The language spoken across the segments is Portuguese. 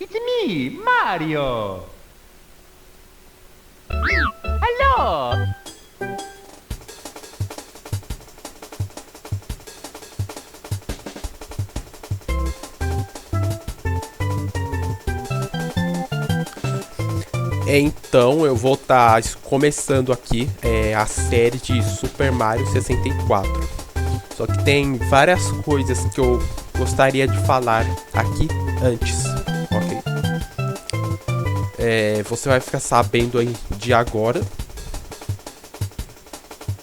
It's me, Mario! Hello! Então eu vou estar começando aqui a série de Super Mario 64. Só que tem várias coisas que eu gostaria de falar aqui antes, ok? Você vai ficar sabendo aí de agora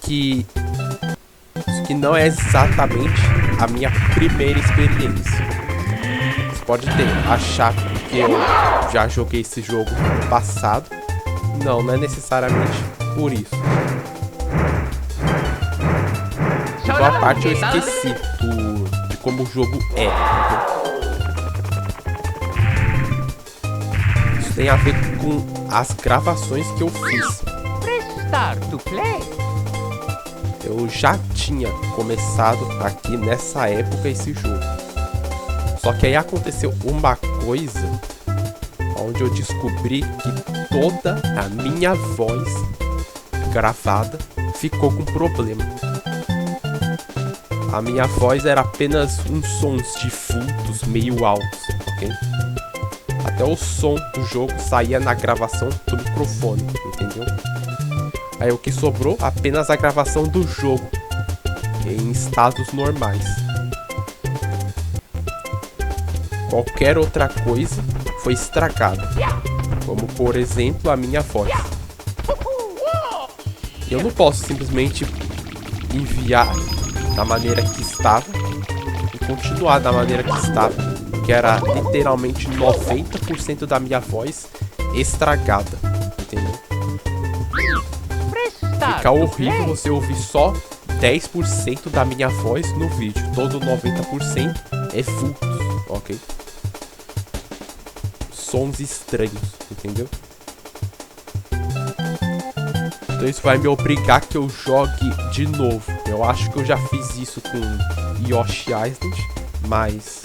que isso que não é exatamente a minha primeira experiência. Você pode achar que eu já joguei esse jogo no passado. Não é necessariamente por isso. Em boa parte eu esqueci de como o jogo é. Isso tem a ver com as gravações que eu fiz. Press start to play. Eu já tinha começado aqui nessa época esse jogo. Só que aí aconteceu uma coisa onde eu descobri que toda a minha voz gravada ficou com problema. A minha voz era apenas uns sons de fundo meio altos, ok? Até o som do jogo saía na gravação do microfone, entendeu? Aí o que sobrou? Apenas a gravação do jogo em estados normais. Qualquer outra coisa foi estragada, como por exemplo a minha voz. Eu não posso simplesmente enviar da maneira que estava e continuar da maneira que estava, que era literalmente 90% da minha voz estragada, entendeu? Fica horrível você ouvir só 10% da minha voz no vídeo, todo 90% é vultos, ok? Sons estranhos, entendeu? Então isso vai me obrigar que eu jogue de novo. Eu acho que eu já fiz isso com Yoshi Island, mas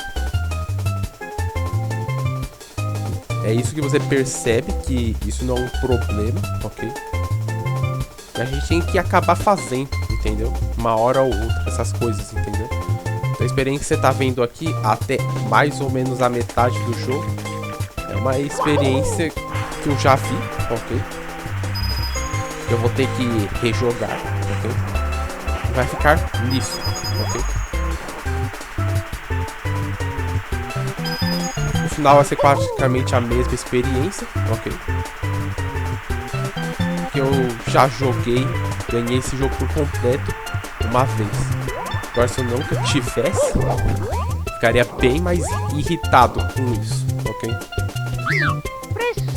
é isso que você percebe, que isso não é um problema, ok? E a gente tem que acabar fazendo, entendeu? Uma hora ou outra, essas coisas, entendeu? Então a experiência que você tá vendo aqui, até mais ou menos a metade do jogo, é uma experiência que eu já vi, ok? Eu vou ter que rejogar, ok? E vai ficar nisso, ok? No final vai ser praticamente a mesma experiência, ok? Que eu já joguei, ganhei esse jogo por completo uma vez. Agora se eu nunca tivesse, ficaria bem mais irritado com isso, ok?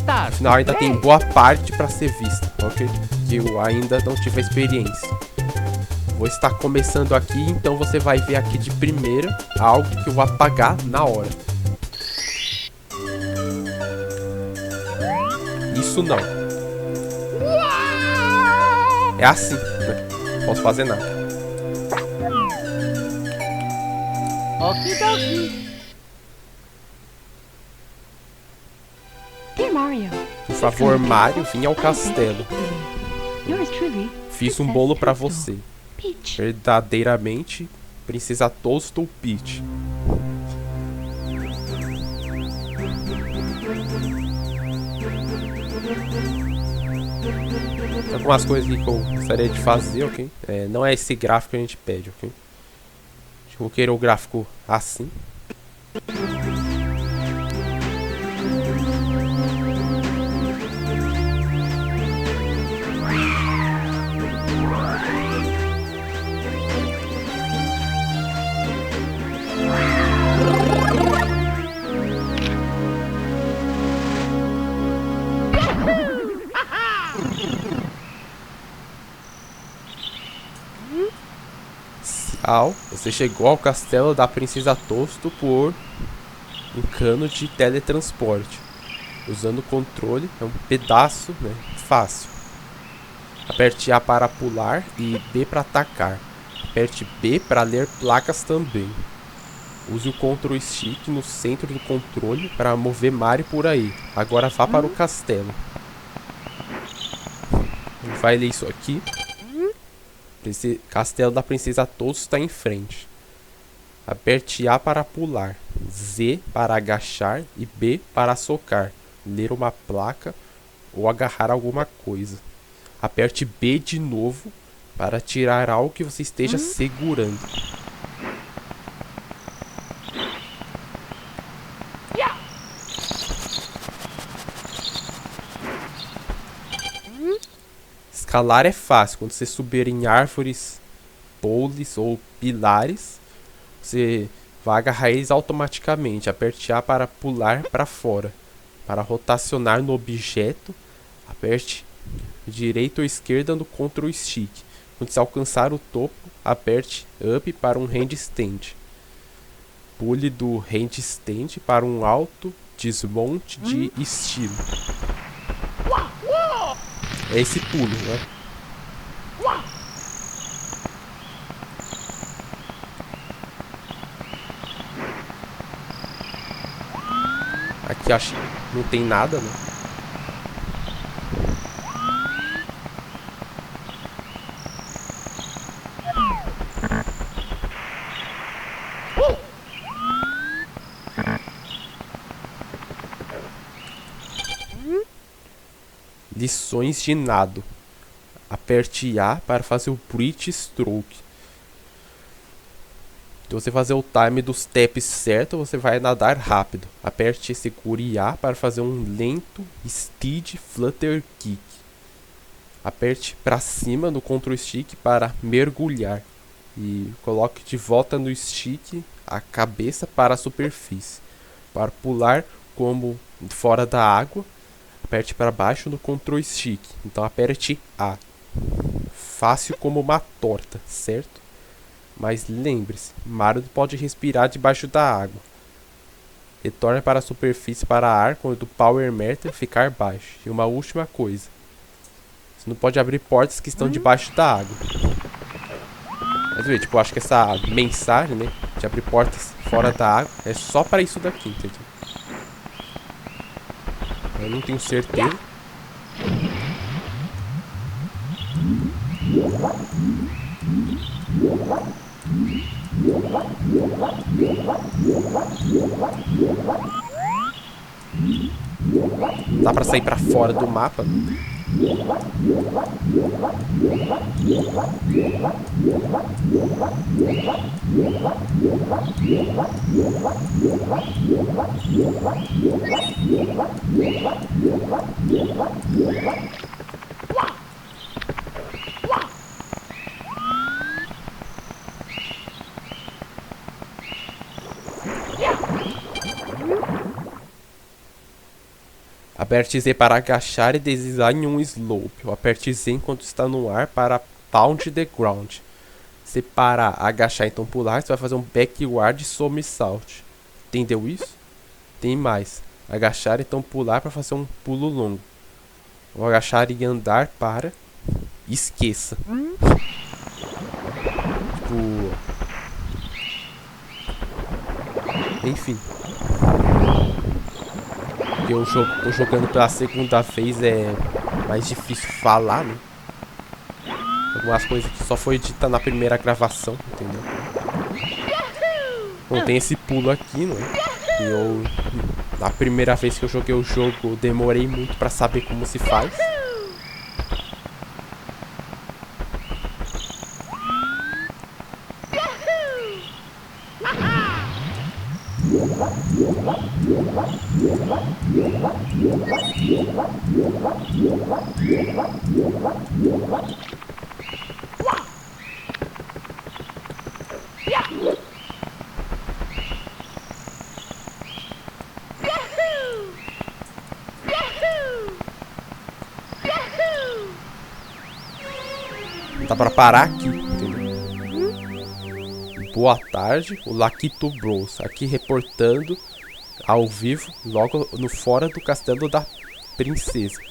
No final ainda tem boa parte para ser vista, ok? Que eu ainda não tive a experiência. Vou estar começando aqui, então você vai ver aqui de primeira algo que eu vou apagar na hora. Isso não. É assim, né? Não posso fazer nada. Okidoki. Dear Mario, Por favor, Mario, vim ao castelo. yours truly, Fiz um bolo pra você. Peach. Verdadeiramente, Princesa Toadstool Peach. Tem algumas coisas aqui que eu gostaria de fazer, ok? Não é esse gráfico que a gente pede, ok? Acho que eu vou querer o gráfico assim. Você chegou ao castelo da Princesa Toadstool por um cano de teletransporte. Usando o controle, é um pedaço, né, fácil. Aperte A para pular e B para atacar. Aperte B para ler placas também. Use o Ctrl Stick no centro do controle para mover Mario por aí. Agora vá para o castelo. Vai ler isso aqui. Castelo da Princesa Toadstool está em frente. Aperte A para pular, Z para agachar e B para socar, ler uma placa ou agarrar alguma coisa. Aperte B de novo para tirar algo que você esteja segurando. Escalar é fácil. Quando você subir em árvores, poles ou pilares, você vai agarrar eles automaticamente. Aperte A para pular para fora. Para rotacionar no objeto, aperte direita ou esquerda no Ctrl Stick. Quando você alcançar o topo, aperte Up para um handstand. Pule do handstand para um alto desmonte de estilo. É esse pulo, né? Aqui acho que não tem nada, né? Lições de nado. Aperte A para fazer o Bridge Stroke. Se você fazer o time dos taps certo, você vai nadar rápido. Aperte e segure A para fazer um lento Steed Flutter Kick. Aperte para cima no Ctrl Stick para mergulhar. E coloque de volta no stick a cabeça para a superfície. Para pular como fora da água, aperte para baixo no Ctrl Stick. Então aperte A. Fácil como uma torta, certo? Mas lembre-se, Mario não pode respirar debaixo da água. Retorne para a superfície para ar quando o Power Meter ficar baixo. E uma última coisa. Você não pode abrir portas que estão debaixo da água. Mas, tipo, eu acho que essa mensagem, né, de abrir portas fora da água é só para isso daqui, entendeu? Eu não tenho certeza. Dá pra sair pra fora do mapa. Aperte Z para agachar e deslizar em um slope. Aperte Z enquanto está no ar para pound the ground. Se parar, agachar, então pular, você vai fazer um backward somersault. Entendeu isso? Tem mais. Agachar, então pular para fazer um pulo longo. Ou agachar e andar para... Esqueça. Tipo... Enfim. Eu tô jogando pela segunda vez, é mais difícil falar, né? Algumas coisas que só foi dita na primeira gravação, entendeu? Bom, tem esse pulo aqui, né? E eu, na primeira vez que eu joguei o jogo, eu demorei muito pra saber como se faz. Dá pra parar aqui, entendeu? Boa tarde, o Lakitu Bros. Aqui reportando ao vivo, logo no fora do castelo da princesa.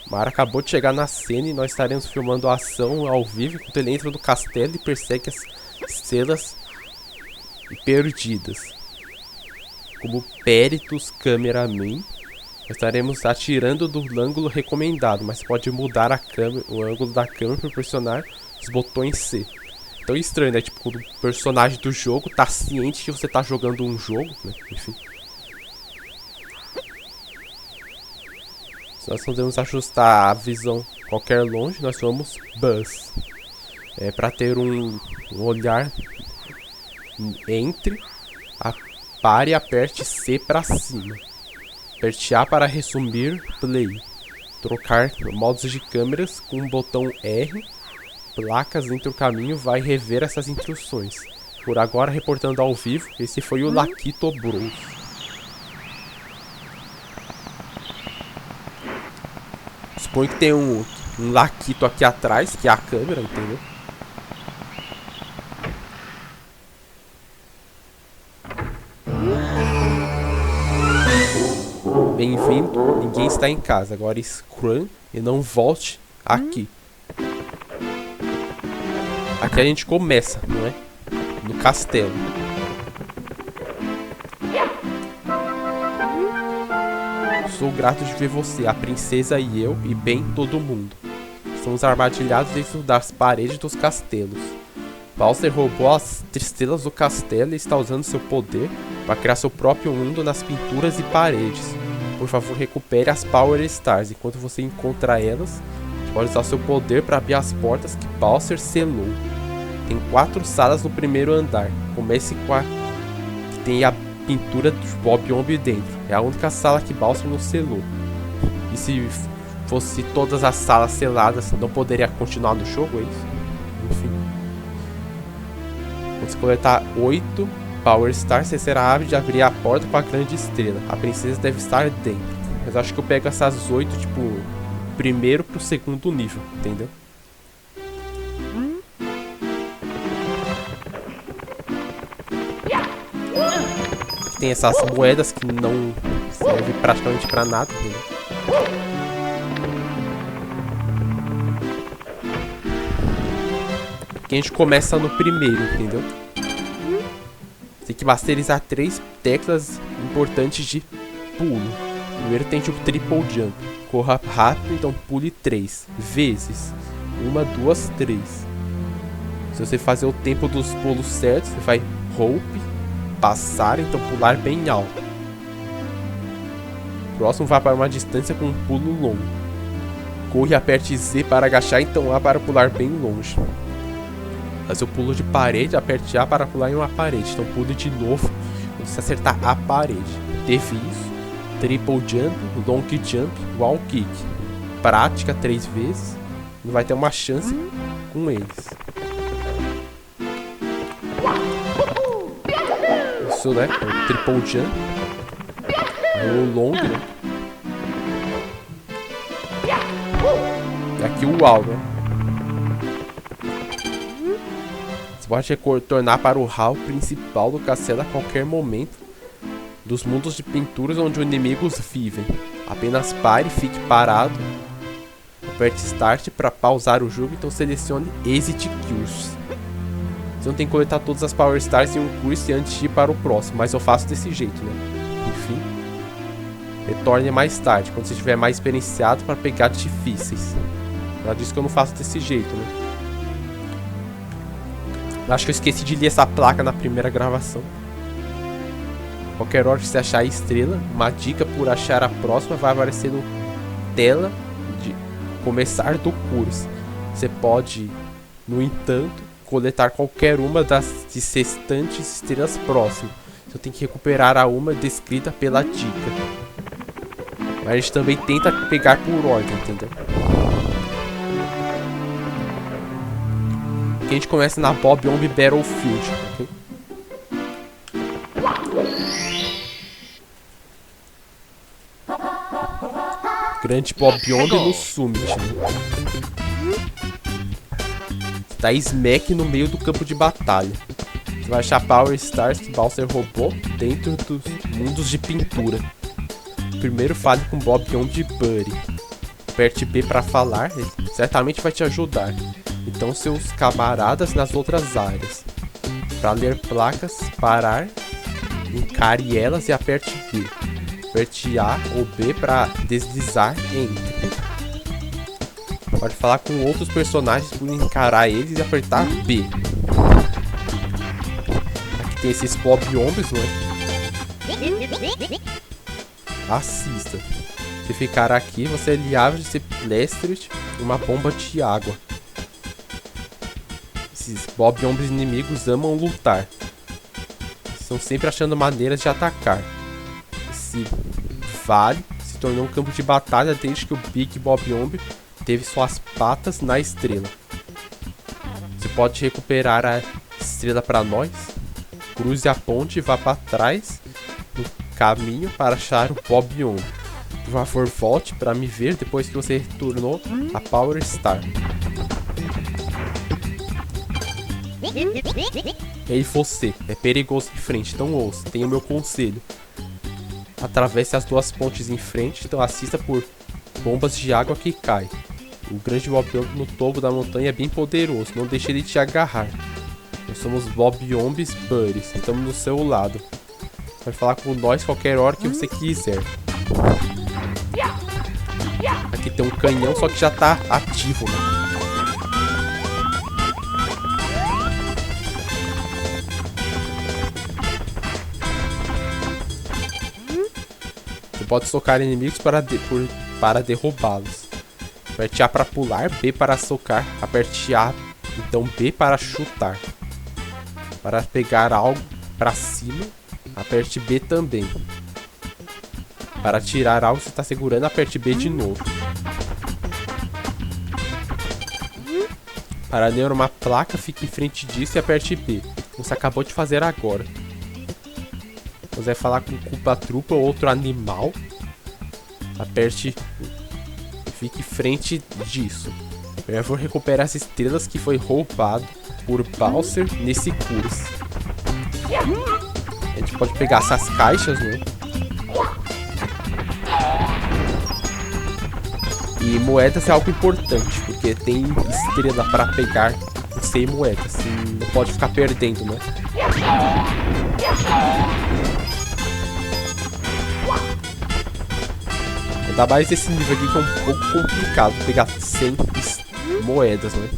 Mario acabou de chegar na cena e nós estaremos filmando a ação ao vivo enquanto ele entra no castelo e persegue as estrelas perdidas. como Peritos Cameraman, estaremos atirando do ângulo recomendado, mas pode mudar o ângulo da câmera para pressionar os botões C. Então estranho, né? Tipo, quando o personagem do jogo tá ciente que você tá jogando um jogo, né? Enfim. Se nós podemos ajustar a visão qualquer longe, nós vamos Buzz. Para ter um olhar entre, pare e aperte C para cima. Aperte A para resumir Play. Trocar modos de câmeras com o botão R. Placas entre o caminho vai rever essas instruções. Por agora, reportando ao vivo, esse foi o Laquito Bros. Suponho que tem um Laquito aqui atrás, que é a câmera, entendeu? Bem-vindo, ninguém está em casa. Agora Scrum e não volte aqui. Aqui a gente começa, não é? No castelo. Sou grato de ver você, a princesa e eu, e bem todo mundo. Estamos armadilhados dentro das paredes dos castelos. Bowser roubou as estrelas do castelo e está usando seu poder para criar seu próprio mundo nas pinturas e paredes. Por favor, recupere as Power Stars. Enquanto você encontra elas, pode usar seu poder para abrir as portas que Bowser selou. Tem 4 salas no primeiro andar. Comece com a que tem a pintura de Bob-Omb dentro. É a única sala que Bowser não selou. E se fosse todas as salas seladas, não poderia continuar no jogo, é isso? Enfim. Quando você coletar 8 Power Stars, você será hábil de abrir a porta com a grande estrela. A princesa deve estar dentro. Mas eu acho que eu pego essas 8, tipo, primeiro pro segundo nível, entendeu? Tem essas moedas que não servem praticamente pra nada, entendeu? Aqui a gente começa no primeiro, entendeu? Tem que masterizar 3 teclas importantes de pulo. Primeiro tem tipo triple jump. Corra rápido, então pule 3 vezes. 1, 2, 3. Se você fazer o tempo dos pulos certos, você vai rope, passar, então pular bem alto. Próximo vai para uma distância com um pulo longo. Corre e aperte Z para agachar, então A para pular bem longe. Fazer o pulo de parede, aperte A para pular em uma parede. Então pule de novo quando você acertar a parede. Teve isso. Triple jump, long jump, wall kick. Prática 3 vezes. Não vai ter uma chance com eles. Isso, né? O triple jump. Aí o long, né? E aqui o wall, né? Você pode retornar para o hall principal do castelo a qualquer momento dos mundos de pinturas onde os inimigos vivem. Apenas pare e fique parado. Aperte Start para pausar o jogo, então selecione Exit Course. Você não tem que coletar todas as Power Stars em um curso antes de ir para o próximo, mas eu faço desse jeito, né? Enfim. Retorne mais tarde, quando você estiver mais experienciado para pegar difíceis. Já disse que eu não faço desse jeito, né? Acho que eu esqueci de ler essa placa na primeira gravação. Qualquer hora que você achar a estrela, uma dica por achar a próxima vai aparecer no tela de começar do curso. Você pode, no entanto, coletar qualquer uma das restantes estrelas próximas. Você tem que recuperar a uma descrita pela dica. Mas a gente também tenta pegar por ordem, entendeu? Aqui a gente começa na Bob-Omb Battlefield, ok? Grande Bob-Omb no Summit, né? Tá Smack no meio do campo de batalha. Você vai achar Power Stars que Bowser roubou dentro dos mundos de pintura. Primeiro fale com Bob-Omb Buddy. Aperte B para falar, ele certamente vai te ajudar. Então seus camaradas nas outras áreas. Para ler placas, parar Encare elas e aperte B. Aperte A ou B para deslizar entre. Pode falar com outros personagens por encarar eles e apertar B. Aqui tem esses Bob-ombs, né? Assista. Se ficar aqui, você lhe abre esse Lestrit uma bomba de água. Esses Bob-ombs inimigos amam lutar. Estão sempre achando maneiras de atacar. Esse vale se tornou um campo de batalha desde que o Big Bob-omb teve suas patas na estrela. Você pode recuperar a estrela para nós. Cruze a ponte e vá para trás no caminho para achar o Bob-omb. Por favor, volte para me ver depois que você retornou a Power Star. Ei, você, é perigoso em frente, então ouça, tenha o meu conselho. Atravesse as duas pontes em frente, então assista por bombas de água que caem. O grande Bob-omb no topo da montanha é bem poderoso, não deixe ele te agarrar. Nós somos Bob-ombs Buddies, estamos no seu lado. Você vai falar com nós qualquer hora que você quiser. Aqui tem um canhão, só que já tá ativo, né? Você pode socar inimigos para derrubá-los. Aperte A para pular, B para socar, aperte A, então B para chutar. Para pegar algo para cima, aperte B também. Para tirar algo que você está segurando, aperte B de novo. Para ler uma placa, fique em frente disso e aperte B. Você acabou de fazer agora. Você vai falar com o Koopa-Troopa ou outro animal. Aperte. Fique em frente disso. Eu vou recuperar as estrelas que foi roubado por Bowser nesse curso. A gente pode pegar essas caixas, né? E moedas é algo importante, porque tem estrela para pegar sem moedas. Não pode ficar perdendo, né? Ainda mais esse nível aqui que é um pouco complicado pegar 100 moedas, né?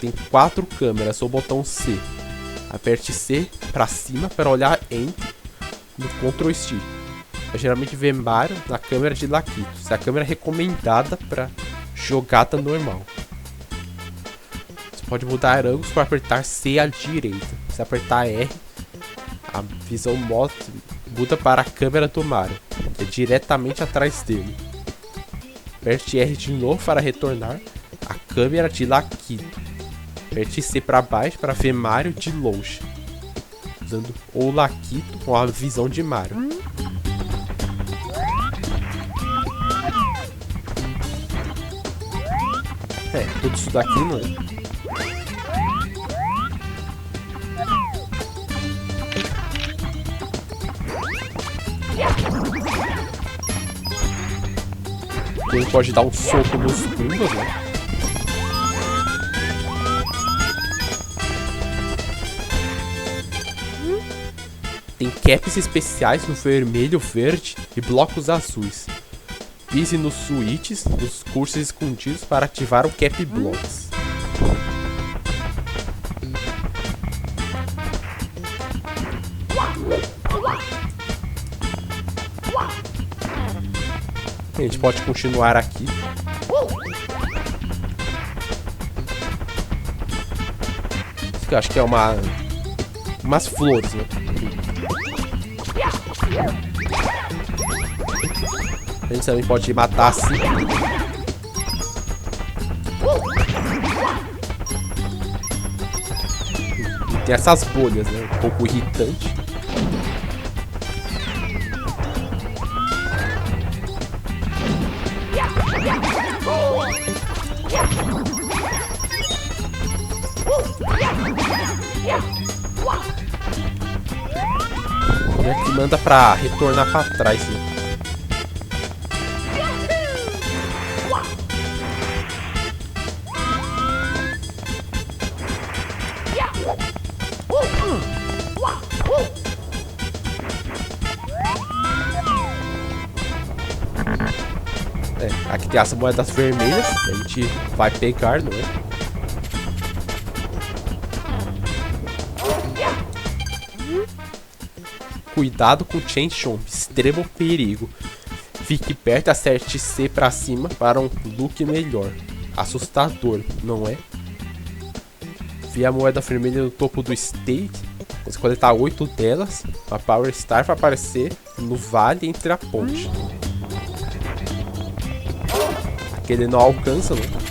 Tem 4 câmeras, ou botão C. Aperte C para cima para olhar Enter no Ctrl Stick. Eu geralmente vê Mario na câmera de Lakitu. Essa é a câmera recomendada para jogada normal. Você pode mudar ângulos para apertar C à direita. Se apertar R, a visão muda para a câmera do Mario, que é diretamente atrás dele. Aperte R de novo para retornar a câmera de Lakitu. Aperte C para baixo para ver Mario de longe, usando o Lakitu com a visão de Mario. Tudo isso daqui não é. Ele pode dar um soco nos fundos, né? Tem caps especiais no vermelho, verde e blocos azuis. Pise nos switches, nos cursos escondidos para ativar o Cap Blocks. A gente pode continuar aqui. Isso que eu acho que é umas flores, né? A gente também pode matar assim. E tem essas bolhas, né? Um pouco irritante. E aqui manda pra retornar pra trás, né? Aqui tem as moedas vermelhas. A gente vai pegar, não é? Cuidado com o Chain Chomp. Extremo perigo. Fique perto, acerte C pra cima para um look melhor. Assustador, não é? Vi a moeda vermelha no topo do stage. Você coletar 8 delas. A Power Star vai aparecer no vale entre a ponte. Aquele não alcança, não.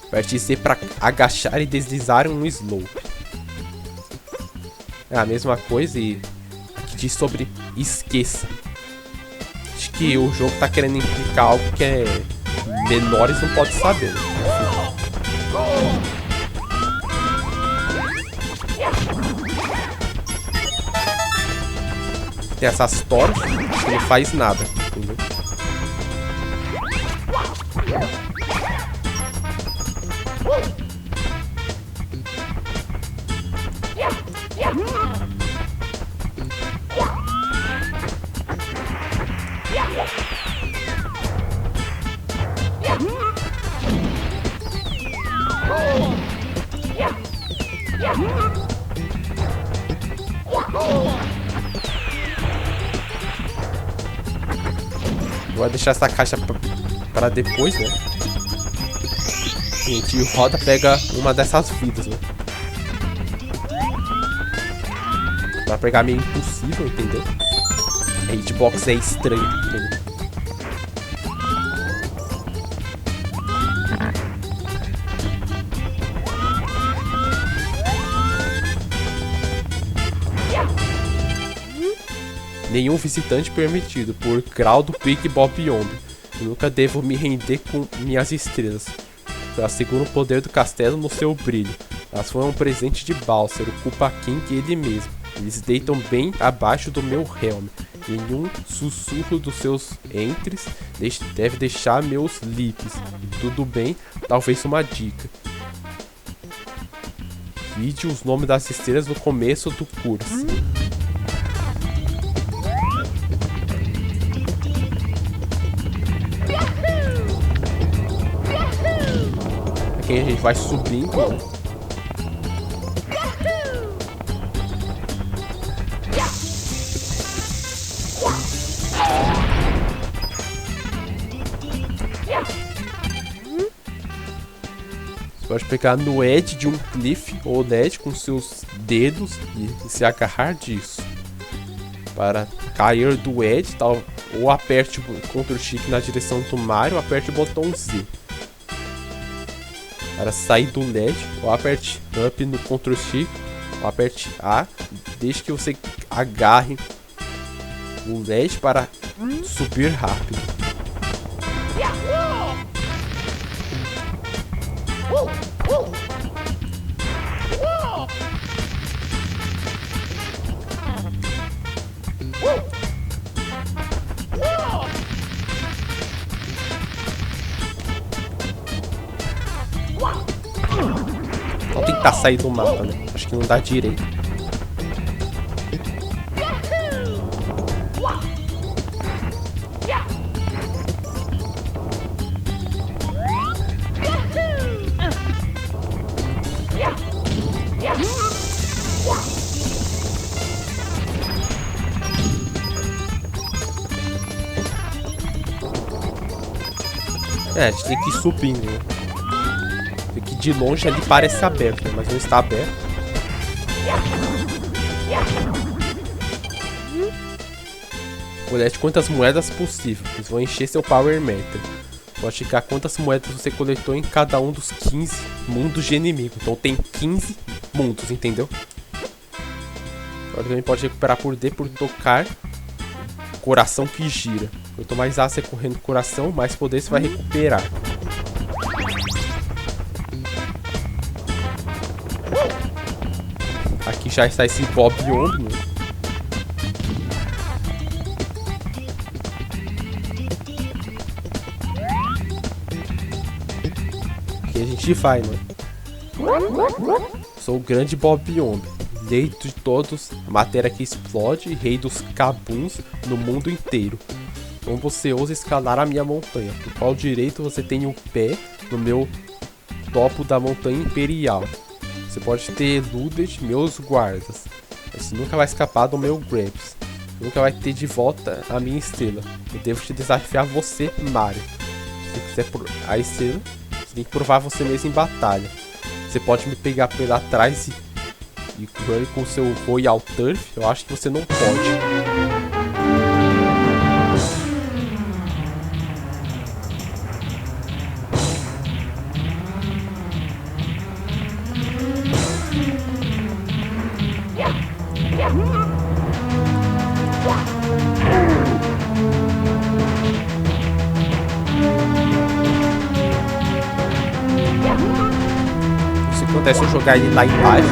Aperte C para agachar e deslizar um slope. É a mesma coisa e aqui diz sobre esqueça. Acho que o jogo tá querendo implicar algo que menores não podem saber. Tem essas torres que não faz nada, entendeu? Vou deixar essa caixa para depois, né? A gente roda, pega uma dessas vidas, né? Pra pegar meio impossível, entendeu? A hitbox é estranho, entendeu? Nenhum visitante permitido, por grau do Big Bob Yomb. Nunca devo me render com minhas estrelas. Eu asseguro o poder do castelo no seu brilho. Elas foram um presente de Bowser, o Koopa King e ele mesmo. Eles deitam bem abaixo do meu helm. Nenhum sussurro dos seus entres deve deixar meus lips. E tudo bem, talvez uma dica. Vide os nomes das estrelas no começo do curso. Aqui a gente vai subindo, né? Você pode pegar no edge de um cliff ou ledge com seus dedos e se agarrar disso. Para cair do edge, tal, ou aperte o Ctrl Shift na direção do Mario, ou aperte o botão Z. Para sair do LED, ou aperte Up no Ctrl Shift, ou aperte A, desde que você agarre o LED para subir rápido. Vou tentar sair do mapa, né? Acho que não dá direito. É, a gente tem que ir subindo, né? Que de longe ali parece aberto, né? Mas não está aberto. Colete quantas moedas possível. Eles vão encher seu Power Meter. Pode checar quantas moedas você coletou em cada um dos 15 mundos de inimigo. Então tem 15 mundos, entendeu? Agora também pode recuperar por D por tocar coração que gira. Quanto mais A você correr no coração, mais poder você vai recuperar. Aqui já está esse Bob Yomb, né? Aqui a gente vai, né? Sou o grande Bob Yomb. lei de todos, matéria que explode, rei dos cabuns no mundo inteiro. Como você ousa escalar a minha montanha? Por qual direito você tem o pé no meu topo da montanha imperial? Você pode ter eluded meus guardas, mas você nunca vai escapar do meu Grabs. Nunca vai ter de volta a minha estrela. Eu devo te desafiar você, Mario. Se quiser a estrela, você tem que provar você mesmo em batalha. Você pode me pegar pela trás e com o seu Royal Turf? Eu acho que você não pode. Isso acontece se eu jogar ele lá embaixo.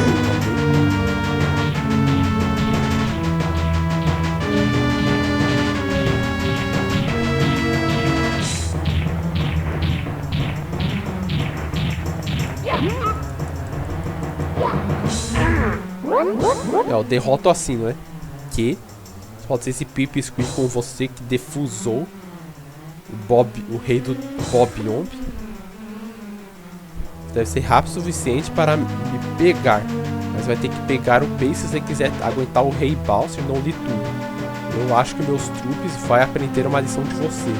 Eu derroto assim, não é? Que pode ser esse Pip Squeak com você que defusou o rei do Bob Omb. Deve ser rápido o suficiente para me pegar, mas vai ter que pegar o pace se você quiser aguentar o Rei Bowser não lhe tudo. Eu acho que meus troops vai aprender uma lição de você.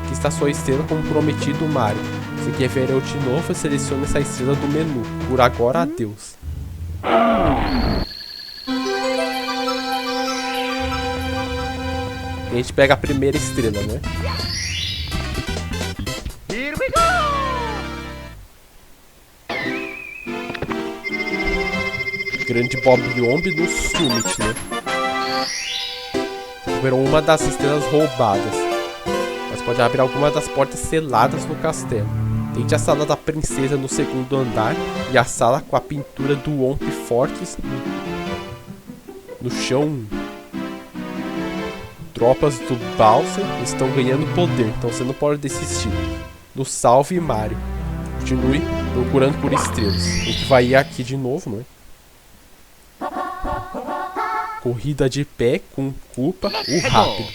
Aqui está sua estrela como prometido, Mario. Se quer ver eu de novo, selecione essa estrela do menu. Por agora, adeus. E a gente pega a primeira estrela, né? Here we go! Grande Bob Omb no Summit, né? Recuperou uma das estrelas roubadas, mas pode abrir alguma das portas seladas no castelo. Tente a sala da princesa no segundo andar e a sala com a pintura do Omp Fortes no chão. Tropas do Bowser estão ganhando poder, então você não pode desistir. No Salve Mario. Continue procurando por estrelas. A gente vai ir aqui de novo, não é? Corrida de pé com culpa, o rápido.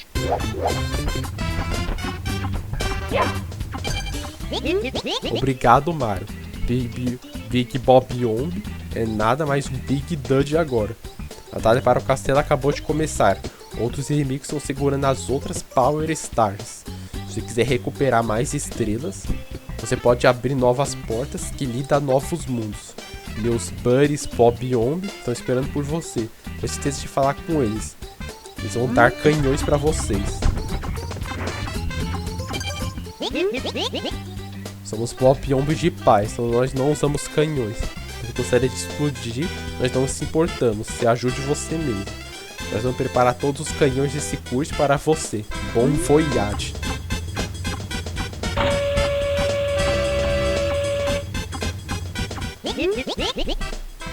Obrigado, Mario. Big Bob Omb é nada mais um Big Duddy agora. A batalha para o castelo acabou de começar. Outros inimigos estão segurando as outras Power Stars. Se você quiser recuperar mais estrelas, você pode abrir novas portas que lhe dão novos mundos. Meus buddies Bob Omb estão esperando por você. Não esqueça de falar com eles. Eles vão dar canhões para vocês. Somos Bob Omb de paz, então nós não usamos canhões. Se gostaria de explodir, nós não nos importamos. Se ajude você mesmo. Nós vamos preparar todos os canhões desse curso para você. Bom voyage.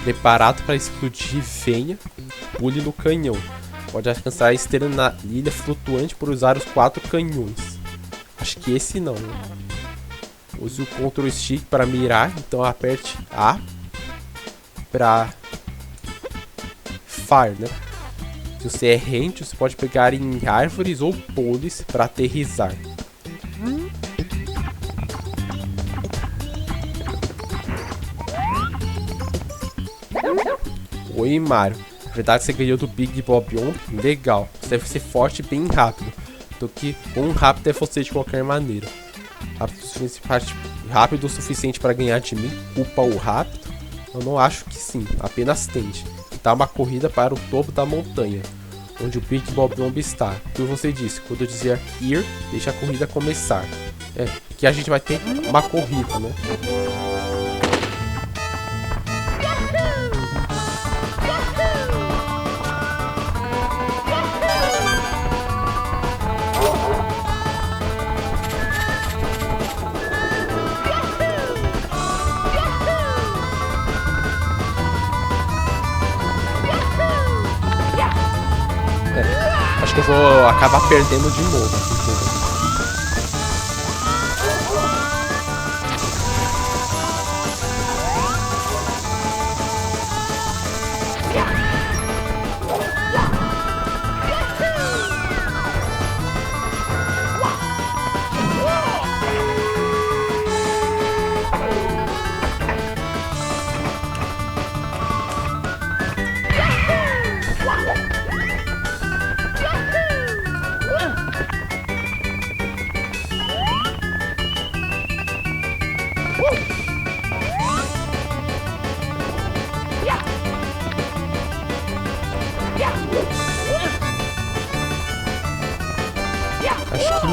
Preparado para explodir, venha, pule no canhão. Pode alcançar a estrela na ilha flutuante por usar os 4 canhões. Acho que esse não, né? Use o Ctrl Stick para mirar, então aperte A para Fire, né? Se você é rente, você pode pegar em árvores ou poles para aterrissar. Oi, Mario. Na verdade, você ganhou do Big Bob Omb. Legal. Você deve ser forte e bem rápido. Do que quão rápido é você de qualquer maneira. Rápido o suficiente para ganhar de mim? Culpa o rápido? Eu não acho que sim. Apenas tente. Dá uma corrida para o topo da montanha, onde o Big Bob Omb está. Como você disse, quando eu dizer here, deixa a corrida começar. Que a gente vai ter uma corrida, né? Acho que eu vou acabar perdendo de novo.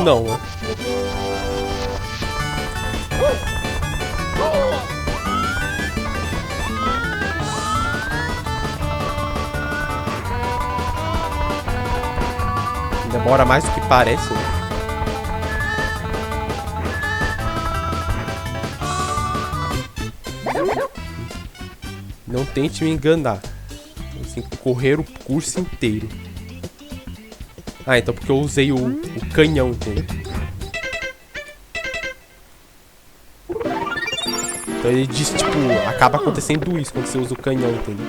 não, né? Demora mais do que parece, né? Não tente me enganar. Você tem que correr o curso inteiro. Ah, então porque eu usei o canhão, entendeu? Então ele diz, tipo, acaba acontecendo isso quando você usa o canhão, entendeu?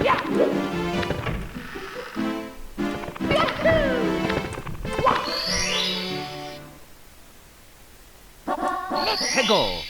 Let's go.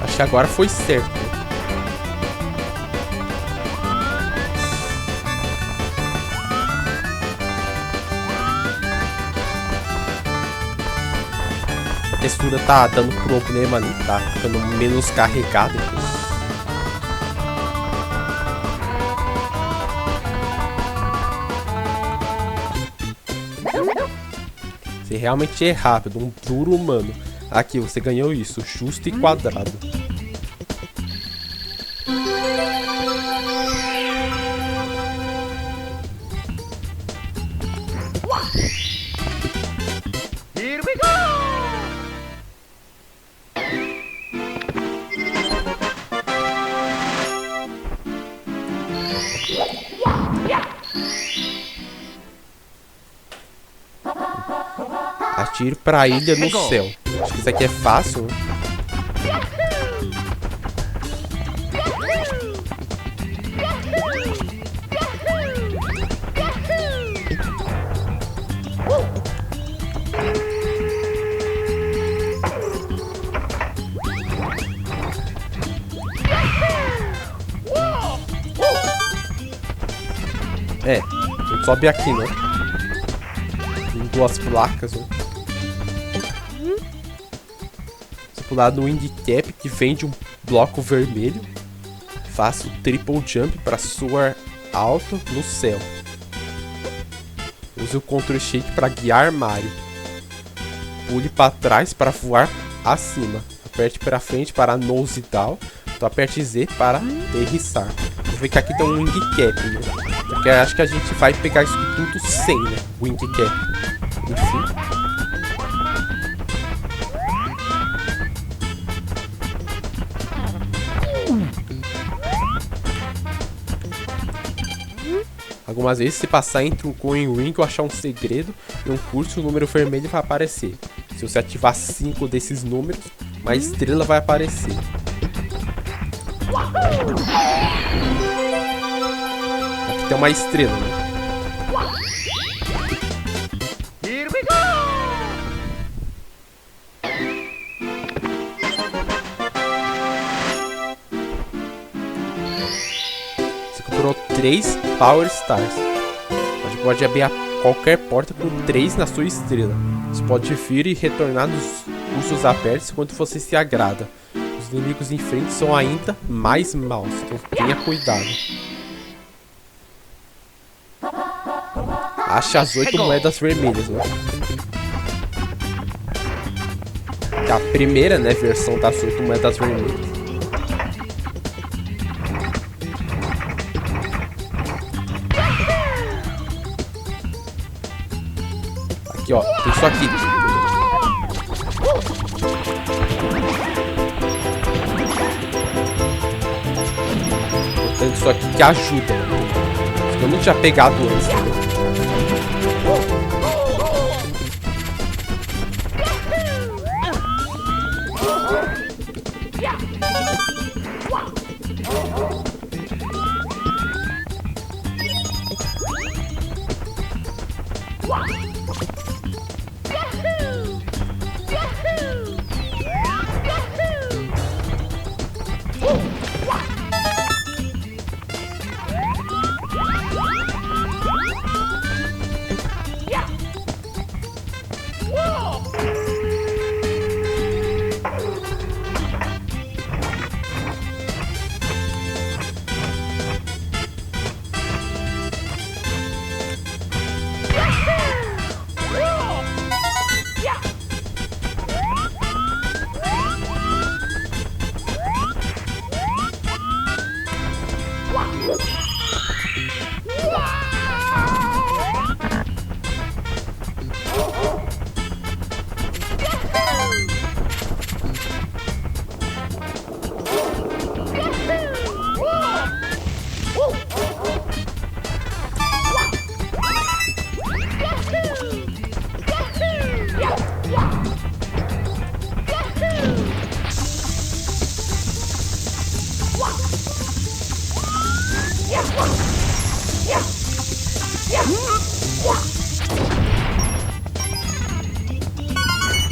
Acho que agora foi certo. A textura tá dando problema ali, tá ficando menos carregada. Você realmente é rápido, um duro humano. Aqui, você ganhou isso, justo e quadrado. Here we go. Atire pra ilha no céu. Acho que isso aqui é fácil, né? É, a gente sobe aqui, né? Tem duas placas, né? Você pular no Wing Cap, que vem de um bloco vermelho. Faça o triple jump para soar alto no céu. Use o Ctrl Shift para guiar Mario. Pule para trás para voar acima. Aperte para frente para nose down. Então aperte Z para aterrissar. Vou ver que aqui tem um Wing Cap, né? Porque acho que a gente vai pegar isso tudo sem, né? Wing Cap. Enfim. Algumas vezes, se passar entre um coin ring ou achar um segredo em um curso, o número vermelho vai aparecer. Se você ativar 5 desses números, uma estrela vai aparecer. Aqui tem uma estrela, né? Here we go. Você comprou 3 Power Stars. Você pode abrir qualquer porta com 3 na sua estrela. Você pode vir e retornar nos cursos abertos quando você se agrada. Os inimigos em frente são ainda mais maus, então tenha cuidado. Acha as 8 moedas vermelhas, né? A primeira, né, versão das 8 moedas vermelhas. Aqui, ó. Tem isso aqui. Tem isso aqui que ajuda. Eu não tinha pegado antes, entendeu?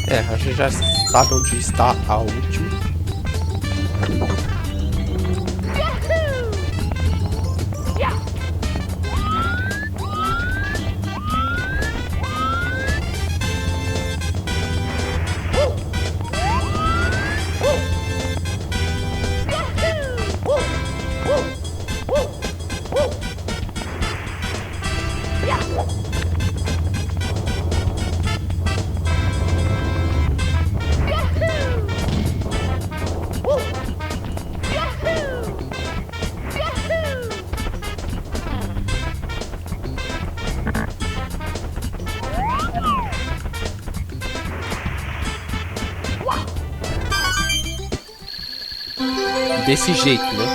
É, a gente já sabe onde está a última. Desse jeito, né?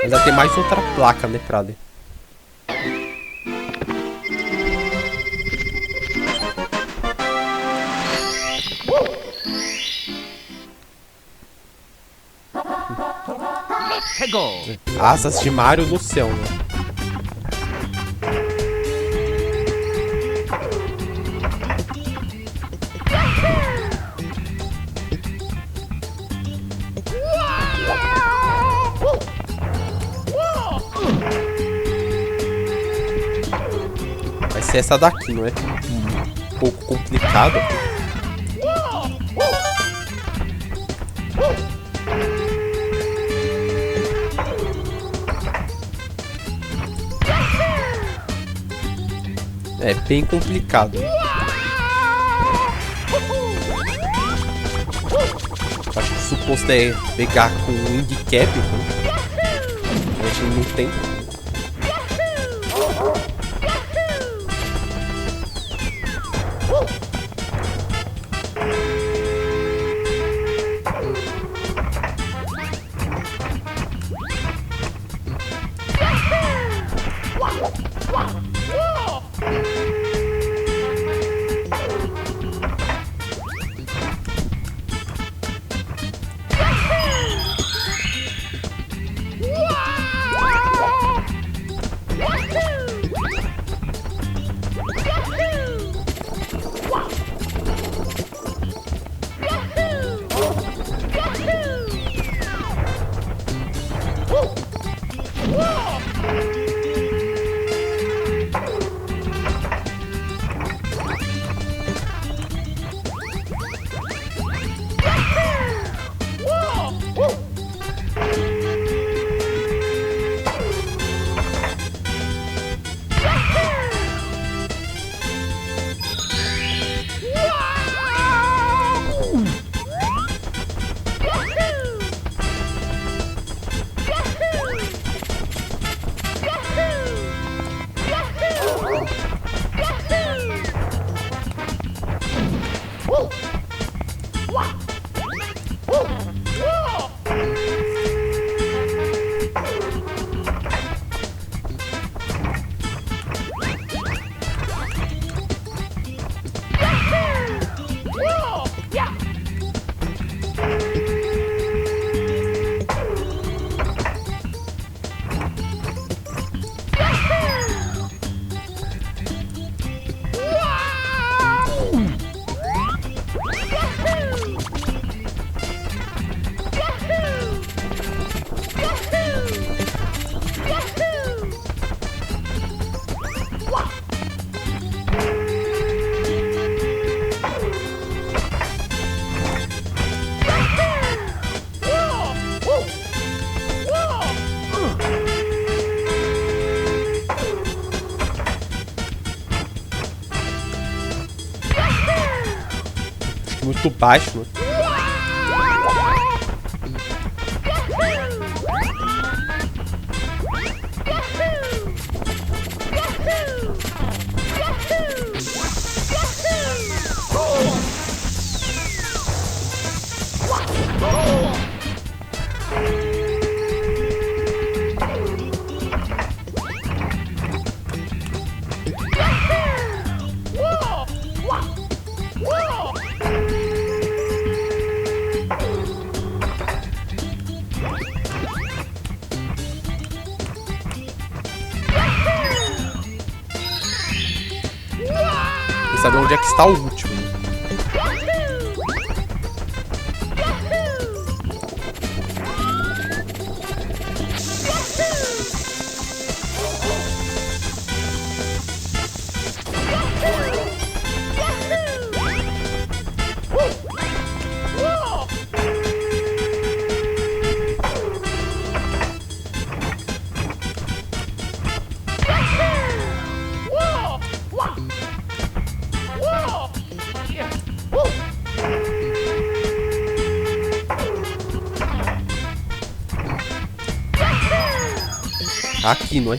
Ainda tem mais outra placa, né, pra ler. Let's go. Asas de Mario no céu, né? Vai ser essa daqui, não é? Um pouco complicado. É bem complicado. Acho que o suposto é pegar com o Wing Cap, né? A gente não tem. Muito baixo, né? Quer saber onde é que está o último, né? Aqui, não é?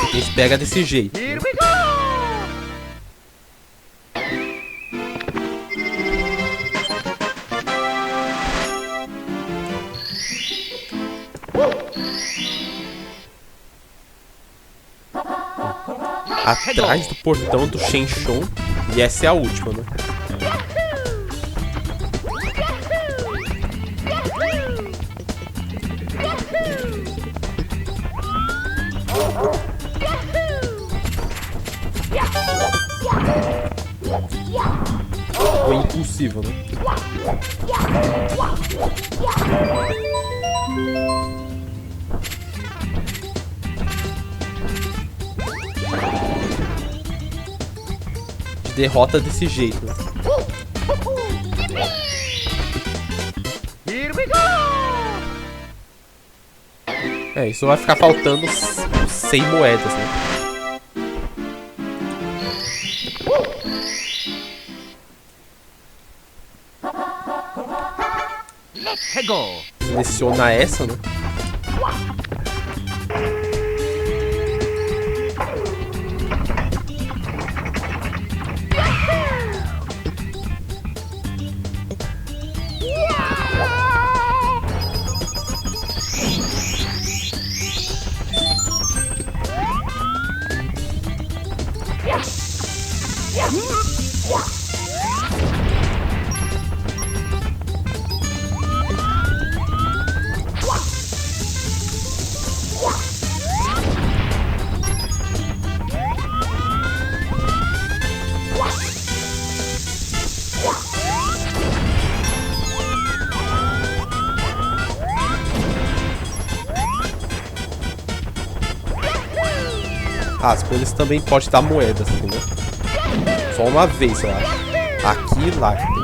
A gente pega desse jeito. Here we go! Atrás do portão do Shenshon. E essa é a última, né? Foi impossível, né? De derrota desse jeito, né? Here we go! É, isso vai ficar faltando 100 moedas, né? Let's go! Seleciona essa, né? Ah, as coisas também podem dar moedas, entendeu? Só uma vez, eu acho. Aqui e lá, entendeu?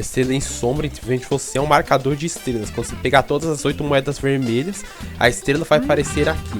A estrela em sombra em frente de você é um marcador de estrelas. Quando você pegar todas as 8 moedas vermelhas, a estrela vai aparecer aqui.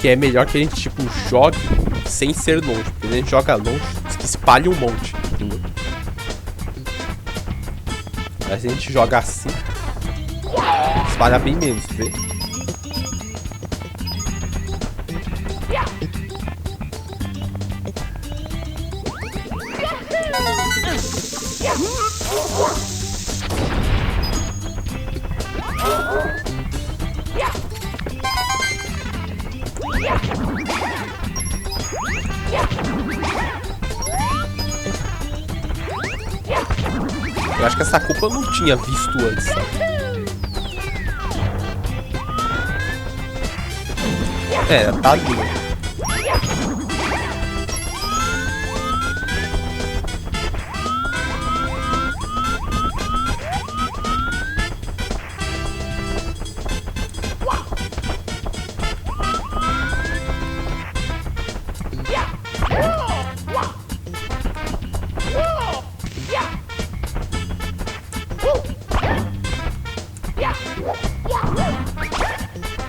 Que é melhor que a gente, tipo, jogue sem ser longe. Porque a gente joga longe, que espalha um monte, entendeu? Mas se a gente joga assim, espalha bem menos, vê? Eu acho que essa culpa eu não tinha visto antes, sabe? É, tá ali, né?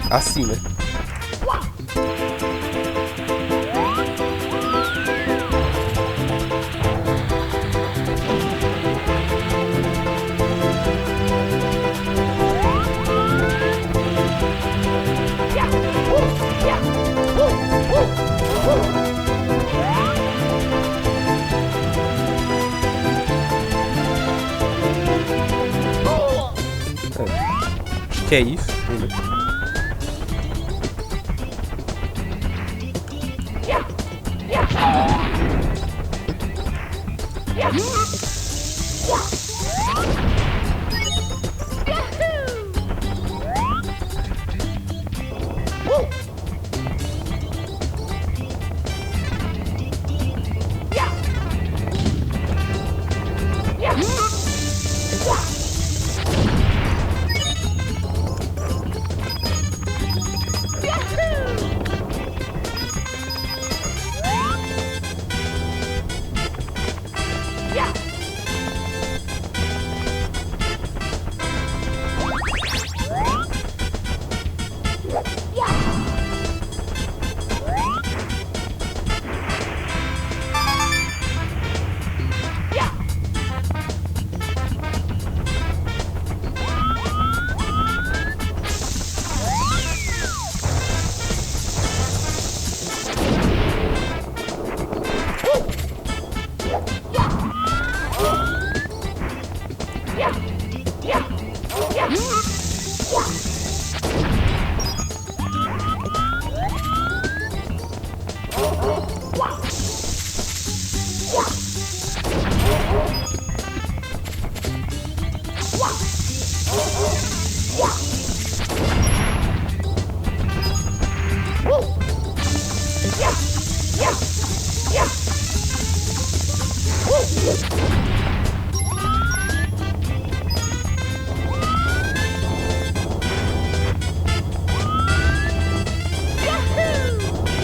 Assim, né? Acho que é isso, entendeu?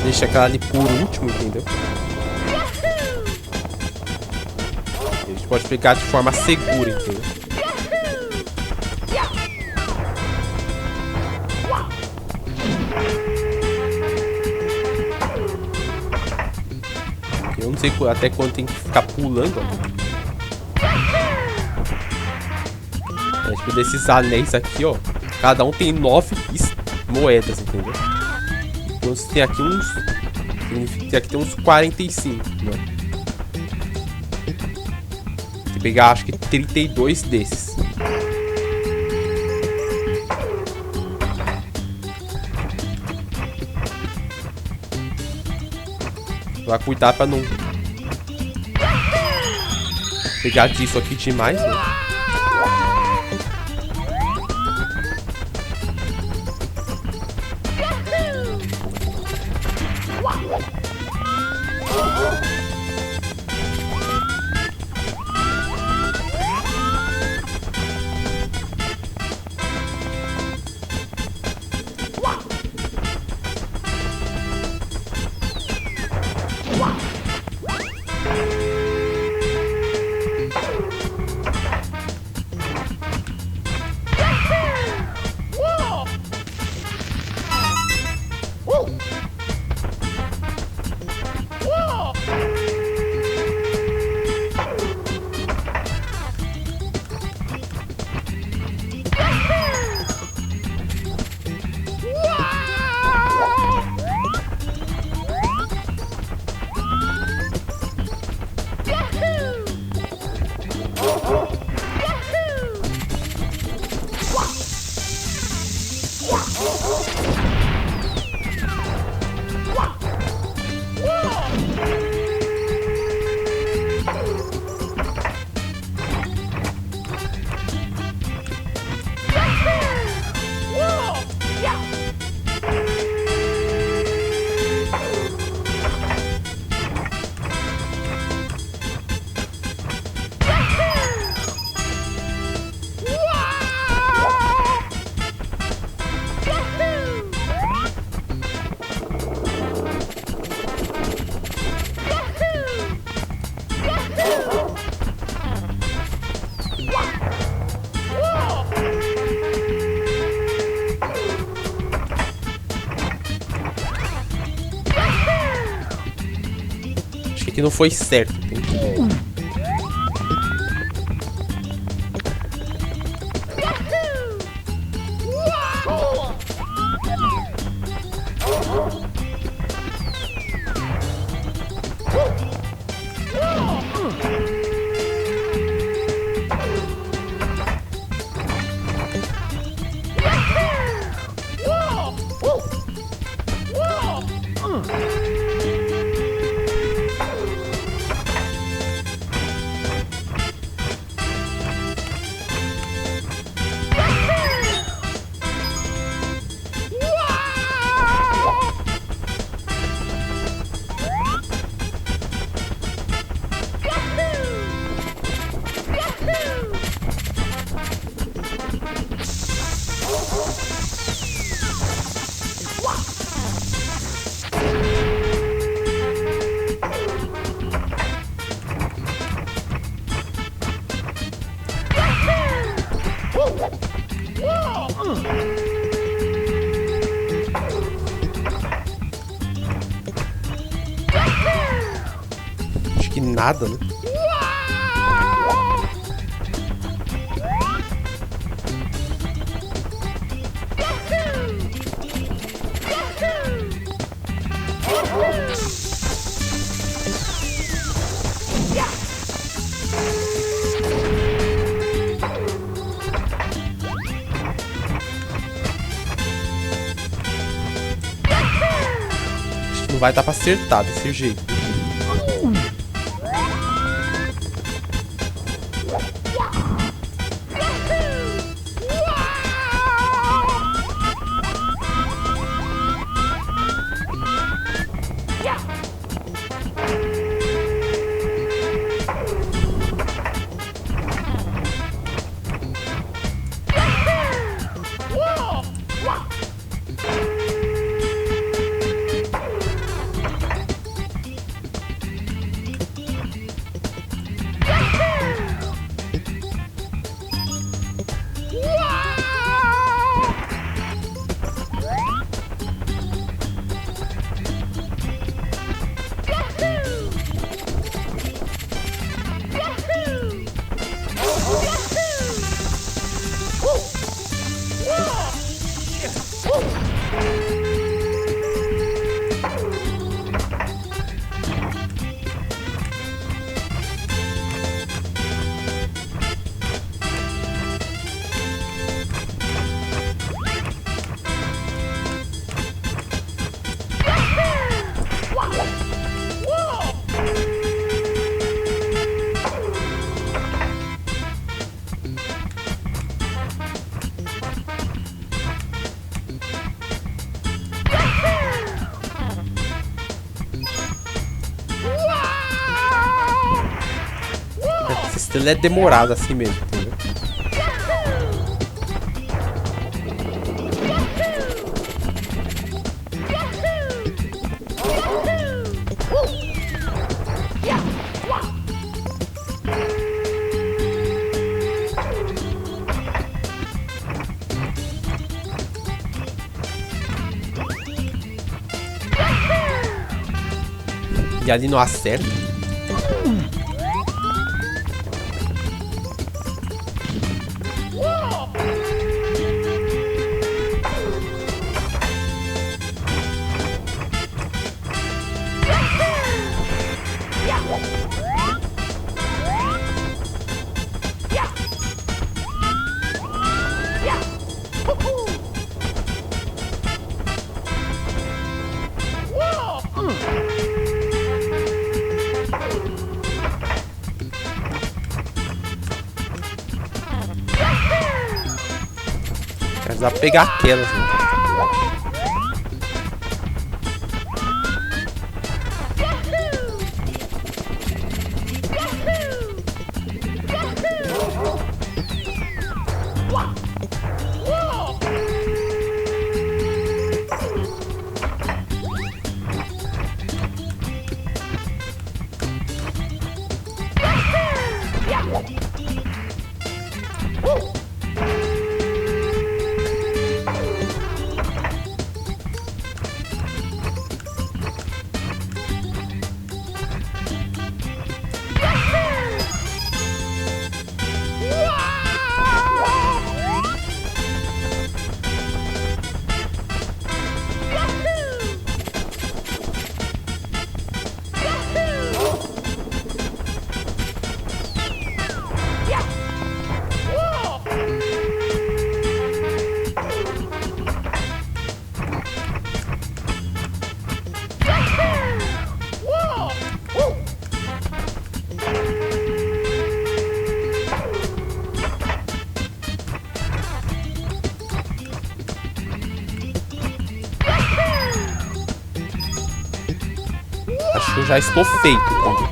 Deixa aquela ali por último, entendeu? A gente pode pegar de forma segura, entendeu? Eu não sei até quando tem que ficar pulando. É, tipo, desses anéis aqui, ó. Cada um tem 9 moedas, entendeu? Então você tem aqui uns... Aqui tem uns 45, né? Tem que pegar, acho que 32 desses. Vai cuidar pra não pegar disso aqui demais, né? Acho que aqui não foi certo. Tem que... Acho que nada, né? Acho que não vai dar pra acertar desse jeito. ele é demorado assim mesmo, entendeu? E ali não acerta. Dá pra pegar aquelas, né? Acho que eu já estou feito, entendeu?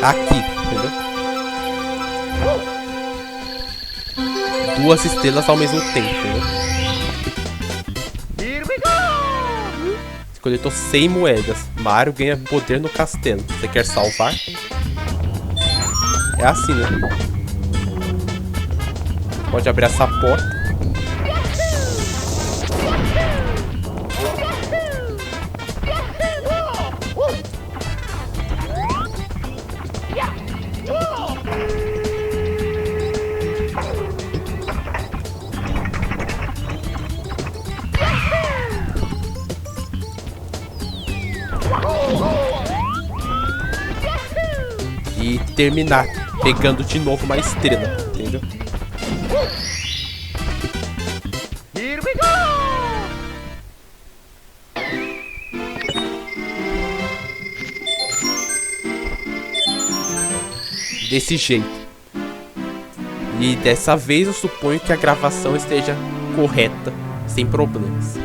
Aqui, entendeu? 2 estrelas ao mesmo tempo, entendeu? Coletou 100 moedas. Mario ganha poder no castelo. Você quer salvar? É assim, né? Pode abrir essa porta. E terminar pegando de novo uma estrela, entendeu? Desse jeito. E dessa vez eu suponho que a gravação esteja correta, sem problemas.